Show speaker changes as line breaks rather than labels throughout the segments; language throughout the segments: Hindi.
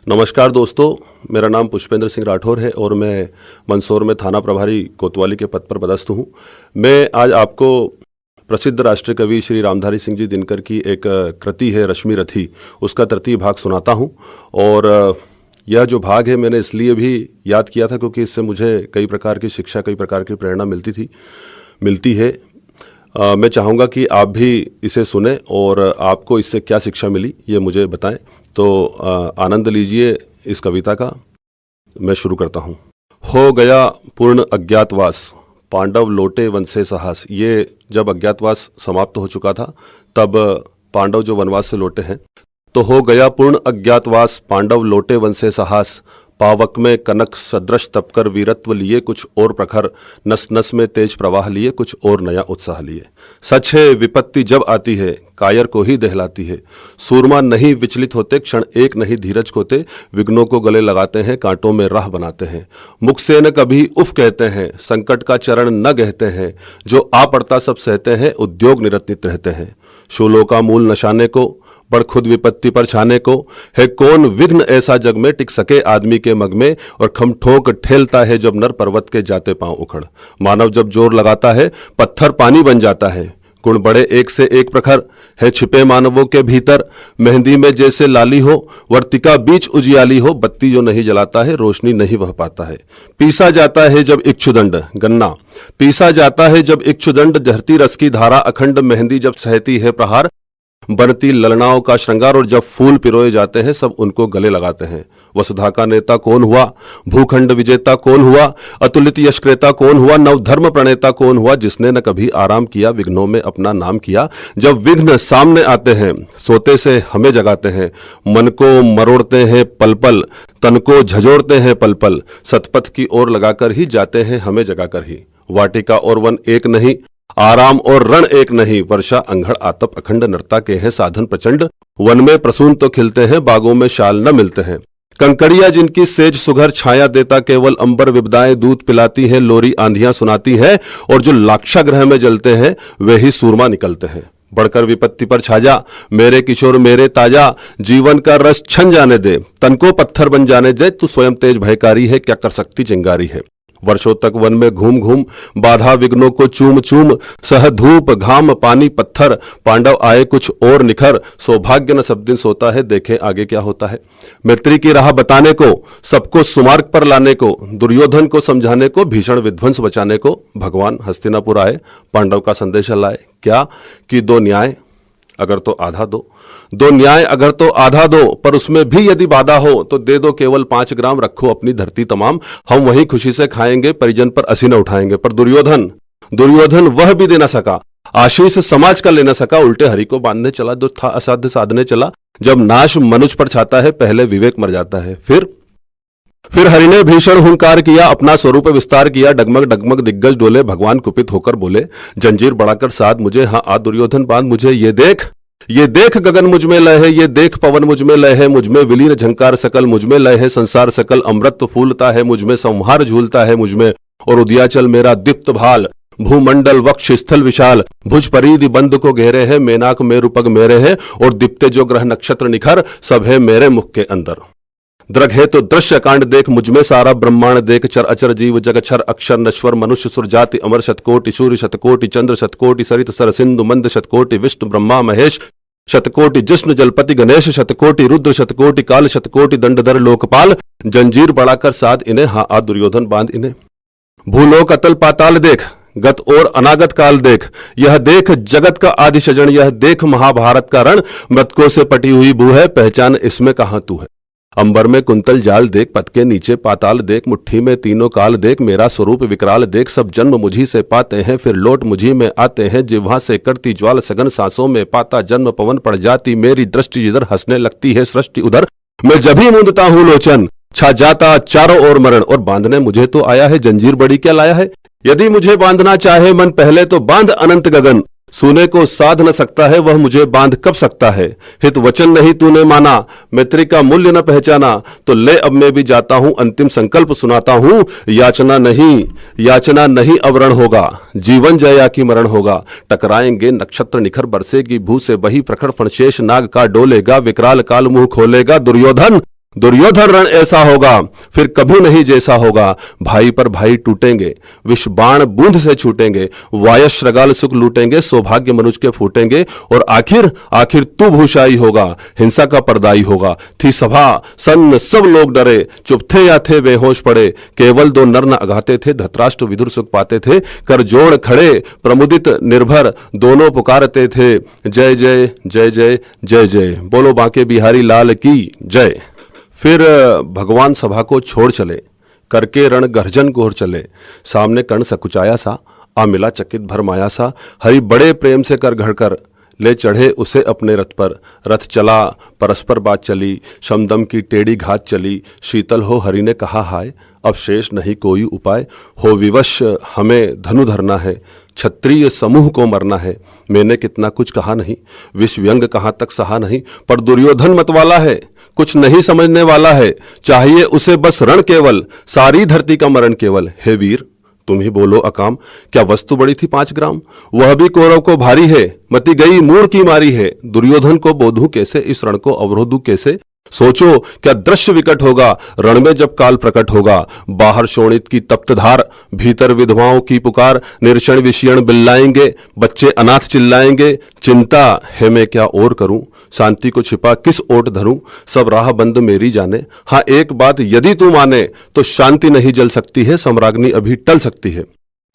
नमस्कार दोस्तों, मेरा नाम पुष्पेंद्र सिंह राठौर है और मैं मंदसौर में थाना प्रभारी कोतवाली के पद पर पदस्थ हूँ। मैं आज आपको प्रसिद्ध राष्ट्रीय कवि श्री रामधारी सिंह जी दिनकर की एक कृति है रश्मि रथी, उसका तृतीय भाग सुनाता हूँ। और यह जो भाग है मैंने इसलिए भी याद किया था क्योंकि इससे मुझे कई प्रकार की शिक्षा, कई प्रकार की प्रेरणा मिलती है। मैं चाहूँगा कि आप भी इसे सुने और आपको इससे क्या शिक्षा मिली ये मुझे बताएं। तो आनंद लीजिए इस कविता का। मैं शुरू करता हूँ। हो गया पूर्ण अज्ञातवास, पांडव लौटे वन से साहस। ये जब अज्ञातवास समाप्त हो चुका था तब पांडव जो वनवास से लौटे हैं, तो हो गया पूर्ण अज्ञातवास, पांडव लौटे वन से साहस। पावक में कनक सदृश तपकर वीरत्व लिए कुछ और प्रखर, नस नस में तेज प्रवाह लिए कुछ और नया उत्साह लिए। सच है विपत्ति जब आती है कायर को ही दहलाती है, सूरमा नहीं विचलित होते क्षण एक नहीं धीरज खोते, विघ्नों को गले लगाते हैं कांटों में राह बनाते हैं। मुख से न कभी उफ कहते हैं, संकट का चरण न गहते हैं, जो आ पड़ता सब सहते हैं, उद्योग निरतित रहते हैं। शूलों का मूल नशाने को बड़ खुद विपत्ति पर छाने को, है कौन विघ्न ऐसा जग में टिक सके आदमी के मग में। और खम ठोक ठेलता है जब नर पर्वत के जाते पांव उखड़, मानव जब जोर लगाता है पत्थर पानी बन जाता है। गुण बड़े एक से एक प्रखर, है छिपे मानवों के भीतर, मेहंदी में जैसे लाली हो वर्तिका बीच उजियाली हो, बत्ती जो नहीं जलाता है रोशनी नहीं वह पाता है। पीसा जाता है जब इक्षुदंड गन्ना, पीसा जाता है जब इक्षुदंड, जहरती रस की धारा अखंड, मेहंदी जब सहती है प्रहार, बनती ललनाओं का श्रृंगार। और जब फूल पिरोए जाते हैं सब उनको गले लगाते हैं। वसुधा का नेता कौन हुआ, भूखंड विजेता कौन हुआ, अतुलित यशक्रेता कौन हुआ, नवधर्म प्रणेता कौन हुआ, जिसने न कभी आराम किया विघ्नों में अपना नाम किया। जब विघ्न सामने आते हैं सोते से हमें जगाते हैं, मन को मरोड़ते हैं पल पल, तन को झजोड़ते हैं पल पल, सतपथ की ओर लगाकर ही जाते हैं हमें जगाकर ही। वाटिका और वन एक नहीं, आराम और रण एक नहीं, वर्षा अंघड़ आतप अखंड, नरता के हैं साधन प्रचंड, वन में प्रसून तो खिलते हैं बागों में शाल न मिलते हैं। कंकड़िया जिनकी सेज सुघर छाया देता केवल अंबर, विपदाएं दूध पिलाती हैं लोरी आंधियां सुनाती है, और जो लाक्षागृह में जलते हैं वे ही सूरमा निकलते हैं। बढ़कर विपत्ति पर छाजा मेरे किशोर मेरे ताजा, जीवन का रस छन जाने दे तन को पत्थर बन जाने दे, तू स्वयं तेज भयकारी है क्या कर सकती चिंगारी है। वर्षों तक वन में घूम घूम बाधा विघ्नों को चूम चूम, सह धूप घाम पानी पत्थर, पांडव आए कुछ और निखर, सौभाग्य न सब दिन सोता है देखे आगे क्या होता है। मैत्री की राह बताने को, सबको सुमार्ग पर लाने को, दुर्योधन को समझाने को, भीषण विध्वंस बचाने को, भगवान हस्तिनापुर आए पांडव का संदेश लाए। क्या कि दो न्याय अगर तो आधा दो, दो न्याय अगर तो आधा दो, पर उसमें भी यदि बाधा हो तो दे दो केवल 5 ग्राम, रखो अपनी धरती तमाम, हम वहीं खुशी से खाएंगे परिजन पर असी न उठाएंगे। पर दुर्योधन वह भी दे न सका, आशीष समाज का ले न सका, उल्टे हरि को बांधने चला जो था असाध्य साधने चला। जब नाश मनुष्य पर छाता है पहले विवेक मर जाता है। फिर हरि ने भीषण हुंकार किया, अपना स्वरूप विस्तार किया, डगमग डगमग दिग्गज डोले, भगवान कुपित होकर बोले, जंजीर बढ़ाकर साध मुझे, हाँ आ दुर्योधन बांध मुझे। ये देख गगन मुझ में लय है, ये देख पवन मुझ में लय है, मुझ में विलीन झंकार सकल, मुझ में लय है संसार सकल, अमृत फूलता है मुझ में, संहार झूलता है मुझ में, और उदयाचल मेरा दीप्त भाल, भूमंडल वक्ष स्थल विशाल, भुज परिधि बंद को घेरे है, मेनाक मेरुपग मेरे है, और दीप्ते जो ग्रह नक्षत्र निखर, सब है मेरे मुख के अंदर। दृग है तो दृश्य कांड देख, मुझमें सारा ब्रह्मांड देख, चर अचर जीव जग क्षर अक्षर नश्वर, मनुष्य सुर जाति अमर, शतकोटि सूर्य शतकोटि चंद्र शतकोटि सरित सर सिंधु मंद, शतकोटि विष्णु ब्रह्मा महेश, शतकोटि जिष्णु जलपति गणेश, शतकोटि रुद्र शतकोटि काल, शतकोटि दंडधर लोकपाल, जंजीर बढ़ाकर साध इन्हें, हाँ आ दुर्योधन बांध इन्हें। भूलोक अतल पाताल देख, गत और अनागत काल देख, यह देख जगत का आदि सजन, यह देख महाभारत का रण, मृतकों से पटी हुई भू है, पहचान इसमें कहां तू है। अंबर में कुंतल जाल देख, पद के नीचे पाताल देख, मुट्ठी में तीनों काल देख, मेरा स्वरूप विकराल देख, सब जन्म मुझी से पाते हैं फिर लौट मुझी में आते हैं, जिह्वा से करती ज्वाल सघन सांसों में पाता जन्म पवन पड़ जाती, मेरी दृष्टि जिधर हंसने लगती है सृष्टि उधर, मैं जब ही मूंदता हूं लोचन छा जाता चारों ओर मरण, और बांधने मुझे तो आया है जंजीर बड़ी क्या लाया है। यदि मुझे बांधना चाहे मन पहले तो बांध अनंत गगन, सुने को साध न सकता है वह मुझे बांध कब सकता है। हित वचन नहीं तूने माना, मैत्री का मूल्य न पहचाना, तो ले अब मैं भी जाता हूं अंतिम संकल्प सुनाता हूं, याचना नहीं अब रण होगा, जीवन जया की मरण होगा। टकराएंगे नक्षत्र निखर बरसेगी भू से वही प्रखर फणशेष नाग का डोलेगा, विकराल काल मुंह खोलेगा, दुर्योधन दुर्योधन रण ऐसा होगा फिर कभी नहीं जैसा होगा। भाई पर भाई टूटेंगे, विष बाण बूंद से छूटेंगे, वायस श्रगाल सुख लूटेंगे, सौभाग्य मनुष्य के फूटेंगे, और आखिर आखिर तू भूषाई होगा, हिंसा का पर्दाई होगा। थी सभा सन्न सब लोग डरे, चुप थे या थे बेहोश पड़े, केवल दो नर न अघाते थे, धृतराष्ट्र विदुर सुख पाते थे, कर जोड़ खड़े प्रमुदित निर्भर दोनों पुकारते थे, जय जय जय जय जय जय। बोलो बांके बिहारी लाल की जय। फिर भगवान सभा को छोड़ चले, करके रण गर्जन गोर चले, सामने कर्ण सकुचाया सा, आ मिला चकित भरमाया सा, हरि बड़े प्रेम से कर घड़कर ले चढ़े उसे अपने रथ पर। रथ चला परस्पर बात चली, शमदम की टेढ़ी घात चली, शीतल हो हरि ने कहा हाय, अब शेष नहीं कोई उपाय, हो विवश हमें धनु धरना है, क्षत्रिय समूह को मरना है। मैंने कितना कुछ कहा नहीं, विष व्यंग कहाँ तक सहा नहीं, पर दुर्योधन मतवाला है, कुछ नहीं समझने वाला है, चाहिए उसे बस रण केवल, सारी धरती का मरण केवल। हे वीर तुम ही बोलो अकाम, क्या वस्तु बड़ी थी 5 ग्राम, वह भी कौरव को भारी है, मति गई मूढ़ की मारी है। दुर्योधन को बोधूं कैसे, इस रण को अवरोधूं कैसे, सोचो क्या दृश्य विकट होगा, रण में जब काल प्रकट होगा। बाहर शोणित की तप्त धार, भीतर विधवाओं की पुकार, निरक्षण विषयण बिल्लाएंगे, बच्चे अनाथ चिल्लाएंगे। चिंता है मैं क्या और करूं, शांति को छिपा किस ओट धरूं, सब राह बंद मेरी जाने। हाँ एक बात यदि तू माने, तो शांति नहीं जल सकती है, सम्राज्ञी अभी टल सकती है।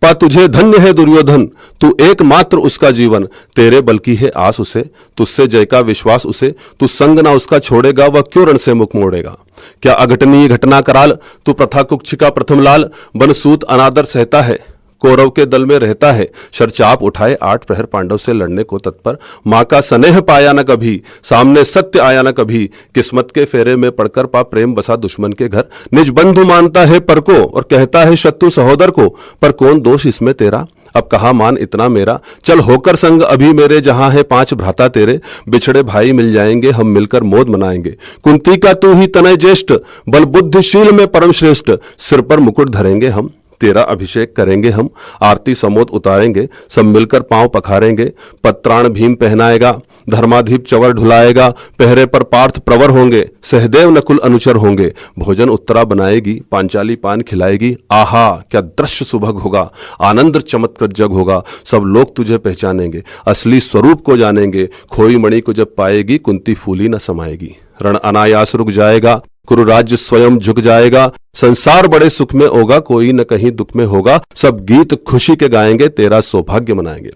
पा तुझे धन्य है दुर्योधन, तू एकमात्र उसका जीवन, तेरे बल की है आस उसे, तुझसे जय का विश्वास उसे, तू संग ना उसका छोड़ेगा, वह क्यों रण से मुख मोड़ेगा। क्या अघटनीय घटना कराल, तू प्रथा कुक्षिका प्रथम लाल, बनसूत अनादर सहता है, कौरव के दल में रहता है। शरचाप उठाए 8 प्रहर पांडव से लड़ने को तत्पर, माँ का स्नेह पाया न कभी, सामने सत्य आया न कभी, किस्मत के फेरे में पड़कर पा प्रेम बसा दुश्मन के घर। निज बंधु मानता है पर को और कहता है शत्रु सहोदर को, पर कौन दोष इसमें तेरा, अब कहा मान इतना मेरा। चल होकर संग अभी मेरे, जहां है 5 भ्राता तेरे, बिछड़े भाई मिल जाएंगे, हम मिलकर मौज मनाएंगे। कुंती का तू ही तनय ज्येष्ठ, बल बुद्धिशील में परम श्रेष्ठ, सिर पर मुकुट धरेंगे हम, तेरा अभिषेक करेंगे हम, आरती समोद उतारेंगे, सब मिलकर पांव पखारेंगे। पत्राण भीम पहनाएगा, धर्माधिप चवर ढुलाएगा, पहरे पर पार्थ प्रवर होंगे, सहदेव नकुल अनुचर होंगे। भोजन उत्तरा बनाएगी, पांचाली पान खिलाएगी, आहा क्या दृश्य सुभग होगा, आनंद चमत्कृत जग होगा। सब लोग तुझे पहचानेंगे, असली स्वरूप को जानेंगे, खोई मणि को जब पाएगी, कुंती फूली न समाएगी। रण अनायास रुक जाएगा, कुरु राज्य स्वयं झुक जाएगा, संसार बड़े सुख में होगा, कोई न कहीं दुख में होगा। सब गीत खुशी के गाएंगे, तेरा सौभाग्य मनाएंगे।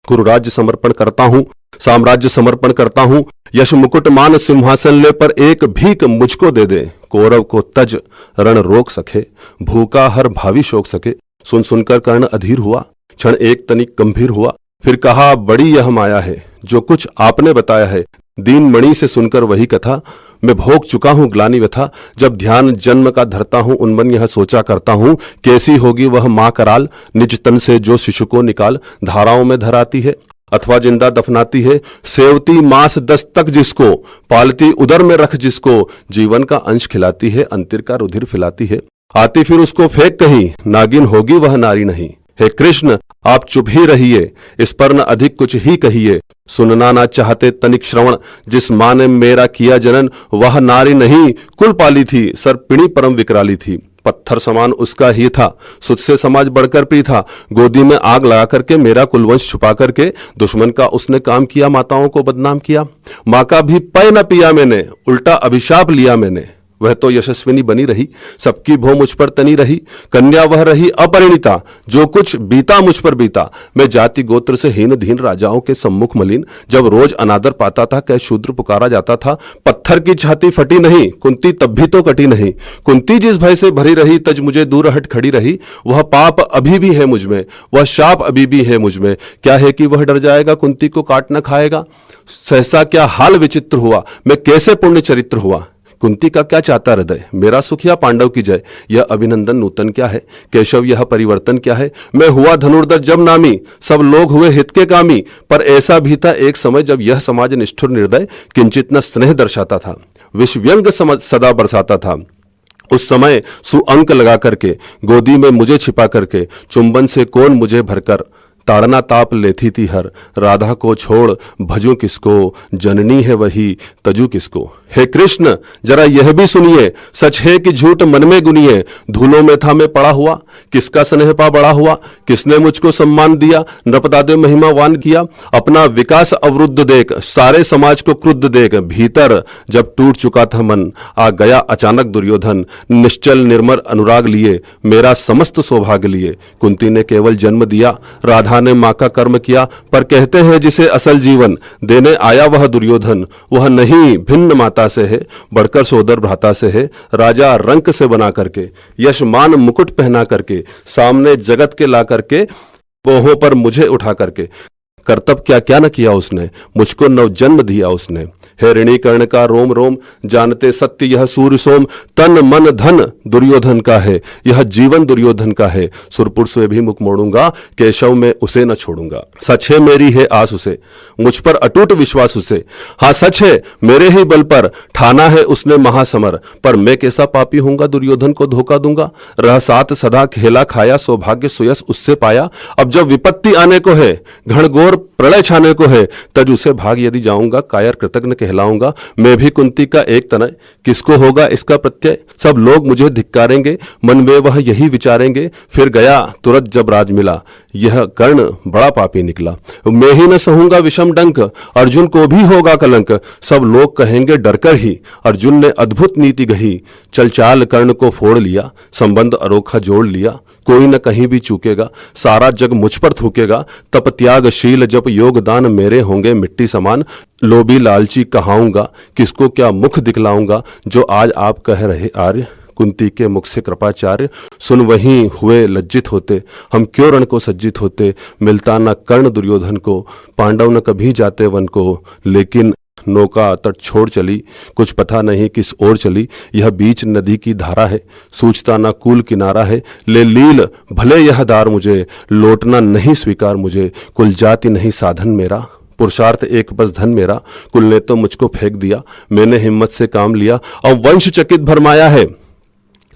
कुरु राज्य समर्पण करता हूं, साम्राज्य समर्पण करता हूं, यश मुकुट मान सिंहासन ले, पर एक भीख मुझको दे दे, कौरव को तज रण रोक सके, भूखा हर भावी शोक सके। सुन सुनकर कर्ण अधीर हुआ, क्षण एक तनिक गंभीर हुआ, फिर कहा बड़ी यह माया है, जो कुछ आपने बताया है, दीन मणि से सुनकर वही कथा, मैं भोग चुका हूं ग्लानि व्यथा। जब ध्यान जन्म का धरता हूं, उन्मन यह सोचा करता हूं, कैसी होगी वह मां कराल, निज तन से जो शिशु को निकाल, धाराओं में धराती है अथवा जिंदा दफनाती है। सेवती मास 10 तक जिसको, पालती उदर में रख जिसको, जीवन का अंश खिलाती है, अंतिर का रुधिर फिलाती है। आती फिर उसको फेंक कहीं, नागिन होगी वह नारी नहीं। हे कृष्ण आप चुप ही रहिए, इस पर न अधिक कुछ ही कहिए। सुनना ना चाहते तनिक श्रवण, जिस माँ ने मेरा किया जनन, वह नारी नहीं कुल पाली थी, सर्पिणी परम विकराली थी। पत्थर समान उसका ही था, सुध से समाज बढ़कर प्रिय था। गोदी में आग लगा करके मेरा कुलवंश छुपा करके, दुश्मन का उसने काम किया, माताओं को बदनाम किया। माँ का भी पय न पिया मैंने, उल्टा अभिशाप लिया मैंने। वह तो यशस्विनी बनी रही, सबकी भो मुझ पर तनी रही, कन्या वह रही अपरिणिता, जो कुछ बीता मुझ पर बीता। मैं जाति गोत्र से हीन धीन, राजाओं के सम्मुख मलिन, जब रोज अनादर पाता था, कै शूद्र पुकारा जाता था। पत्थर की छाती फटी नहीं, कुंती तब भी तो कटी नहीं। कुंती जिस भय से भरी रही, तज मुझे दूर हट खड़ी रही। वह पाप अभी भी है मुझ में, वह शाप अभी भी है मुझ में। क्या है कि वह डर जाएगा, कुंती को काट न खाएगा। सहसा क्या हाल विचित्र हुआ, मैं कैसे पुण्य चरित्र हुआ। कुंती का क्या चाहता हृदय, मेरा सुख या पांडव की जय। यह अभिनंदन नूतन क्या है, केशव यह परिवर्तन क्या है। मैं हुआ धनुर्धर जब नामी, सब लोग हुए हित के कामी। पर ऐसा भी था एक समय, जब यह समाज निष्ठुर निर्दय, किंचित न स्नेह दर्शाता था, विष व्यंग सदा बरसाता था। उस समय सुअंक लगा करके, गोदी में मुझे छिपा करके, चुंबन से कौन मुझे भरकर ताड़ना ताप लेती थी हर, राधा को छोड़ भजूं किसको, जननी है वही तजू किसको। हे कृष्ण जरा यह भी सुनिए, सच है कि झूठ मन में गुनिए, धूलों में था मैं पड़ा हुआ, किसका स्नेह पा बड़ा हुआ, किसने मुझको सम्मान दिया, नृपदादे महिमावान किया। अपना विकास अवरुद्ध देख, सारे समाज को क्रुद्ध देख, भीतर जब टूट चुका था मन, आ गया अचानक दुर्योधन, निश्चल निर्मल अनुराग लिए, मेरा समस्त सौभाग्य लिए। कुंती ने केवल जन्म दिया, राधा ने मां का कर्म किया, पर कहते हैं जिसे असल जीवन देने आया वह दुर्योधन, वह नहीं भिन्न माता से है, बढ़कर सोदर भ्राता से है। राजा रंक से बना करके, यशमान मुकुट पहना करके, सामने जगत के ला करके, बोहों पर मुझे उठा करके, कर्तव्य क्या क्या न किया उसने, मुझको नवजन्म दिया उसने। हे ऋणी कर्ण का रोम रोम, जानते सत्य यह सूर्य सोम, तन मन धन दुर्योधन का है, यह जीवन दुर्योधन का है। सुरपुर से भी मुख मोड़ूंगा, केशव में उसे न छोड़ूंगा। सच है मेरी है आस उसे, मुझ पर अटूट विश्वास उसे। हाँ सच है मेरे ही बल पर ठाना है उसने महासमर, पर मैं कैसा पापी हूंगा दुर्योधन को धोखा दूंगा। रह साथ सदा खेला खाया, सौभाग्य सुयस उससे पाया। अब जब विपत्ति आने को है, घनघोर प्रलय छाने को है, तज उसे भाग यदि जाऊंगा, कायर कृतज्ञ कहलाऊंगा। मैं भी कुंती का एक तनय, किसको होगा इसका प्रत्यय। सब लोग मुझे धिक्कारेंगे, मन में वह यही विचारेंगे, फिर गया तुरंत जब राज मिला, यह कर्ण बड़ा पापी निकला। मैं ही न सहूंगा विषम डंक, अर्जुन को भी होगा कलंक। सब लोग कहेंगे डरकर ही, अर्जुन ने अद्भुत नीति गही। चल चाल कर्ण को फोड़ लिया, संबंध अरोखा जोड़ लिया। कोई न कहीं भी चूकेगा, सारा जग मुझ पर थूकेगा। तप त्यागशील जप योगदान, मेरे होंगे मिट्टी समान। लोभी लालची कहाऊंगा, किसको क्या मुख दिखलाऊंगा। जो आज आप कह रहे आर्य, कुंती के मुख से कृपाचार्य। सुन वहीं हुए लज्जित होते, हम क्यों रण को सज्जित होते। मिलता न कर्ण दुर्योधन को, पांडव न कभी जाते वन को। लेकिन नौका तट छोड़ चली, कुछ पता नहीं किस ओर चली। यह बीच नदी की धारा है, सूझता ना कूल किनारा है। ले लील भले यह दार मुझे, लौटना नहीं स्वीकार मुझे। कुल जाति नहीं साधन मेरा, पुरुषार्थ एक बस धन मेरा। कुल ने तो मुझको फेंक दिया, मैंने हिम्मत से काम लिया। अब वंश चकित भरमाया है,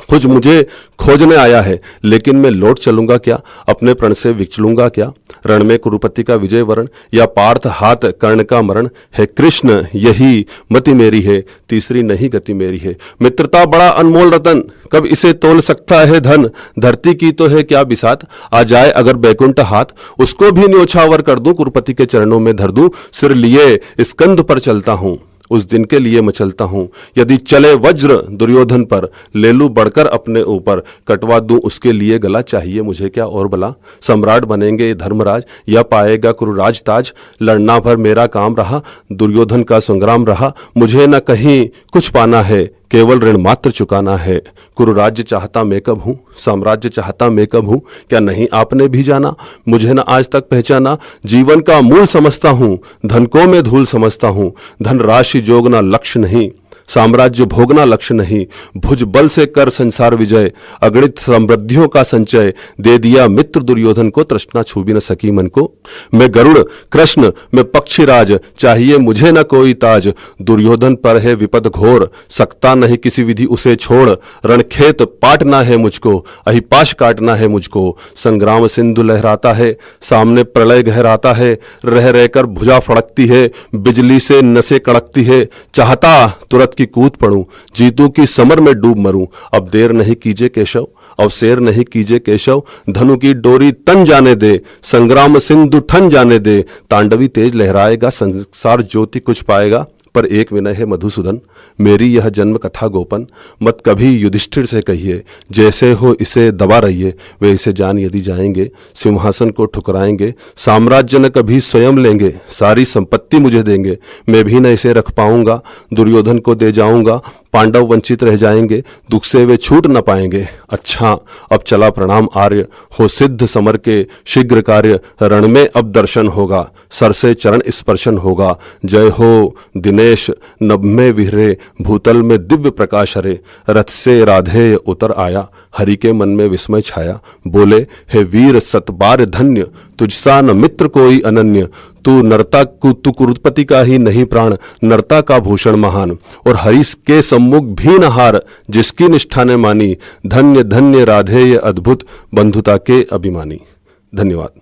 खुद मुझे खोजने आया है। लेकिन मैं लौट चलूंगा क्या, अपने प्रण से विचलूंगा क्या। रण में कुरुपति का विजय वरण, या पार्थ हाथ कर्ण का मरण। है कृष्ण यही मति मेरी है, तीसरी नहीं गति मेरी है। मित्रता बड़ा अनमोल रतन, कब इसे तोल सकता है धन। धरती की तो है क्या बिसात, आ जाए अगर बैकुंठ हाथ। उसको भी न्योछावर कर दूं, कुरुपति के चरणों में धर दूं। सिर लिए स्कंद पर चलता हूं, उस दिन के लिए मैं चलता हूं। यदि चले वज्र दुर्योधन पर, ले लूं बढ़कर अपने ऊपर। कटवा दूं उसके लिए गला, चाहिए मुझे क्या और भला। सम्राट बनेंगे धर्मराज, या पाएगा कुरुराज ताज। लड़ना भर मेरा काम रहा, दुर्योधन का संग्राम रहा। मुझे न कहीं कुछ पाना है, केवल ऋण मात्र चुकाना है। कुरुराज्य चाहता मैं कब हूं, साम्राज्य चाहता मैं कब हूं। क्या नहीं आपने भी जाना, मुझे न आज तक पहचाना। जीवन का मूल समझता हूं, धन को मैं धूल समझता हूं। धन राशि जोगना लक्ष्य नहीं, साम्राज्य भोगना लक्ष्य नहीं। भुज बल से कर संसार विजय, अगणित समृद्धियों का संचय। दे दिया मित्र दुर्योधन को, तृष्णा छू भी न सकी मन को। मैं गरुड़ कृष्ण मैं पक्षीराज, चाहिए मुझे न कोई ताज। दुर्योधन पर है विपद घोर, सकता नहीं किसी विधि उसे छोड़। रणखेत पाटना है मुझको, अहिपाश काटना है मुझको। संग्राम सिंधु लहराता है, सामने प्रलय गहराता है। रह रहकर भुजा फड़कती है, बिजली से नसें कड़कती है। चाहता तुरंत की कूद पड़ूं, जीतू की समर में डूब मरूं। अब देर नहीं कीजिए केशव, अवसेर नहीं कीजिए केशव। धनु की डोरी तन जाने दे, संग्राम सिंधु ठन जाने दे। तांडवी तेज लहराएगा, संसार ज्योति कुछ पाएगा। पर एक विनय है मधुसूदन, मेरी यह जन्म कथा गोपन। मत कभी युधिष्ठिर से कहिए, जैसे हो इसे दबा रहिए। वे इसे जान यदि जाएंगे, सिंहासन को ठुकराएंगे। साम्राज्य न कभी स्वयं लेंगे, सारी संपत्ति मुझे देंगे। मैं भी न इसे रख पाऊंगा, दुर्योधन को दे जाऊंगा। पांडव वंचित रह जाएंगे, दुख से वे छूट न पाएंगे। अच्छा अब चला प्रणाम आर्य, हो सिद्ध समर के शीघ्र कार्य। रण में अब दर्शन होगा, सर से चरण स्पर्शन होगा। जय हो दिनेश नभ में विहरे, भूतल में दिव्य प्रकाश हरे। रथ से राधेय उतर आया, हरि के मन में विस्मय छाया। बोले हे वीर सतबार धन्य, तुझसा न मित्र कोई अनन्य। तू नरता तू कुरुपति का ही नहीं प्राण, नरता का भूषण महान। और हरि के सम्मुख भी न हार, जिसकी निष्ठा ने मानी। धन्य धन्य राधेय अद्भुत, बंधुता के अभिमानी। धन्यवाद।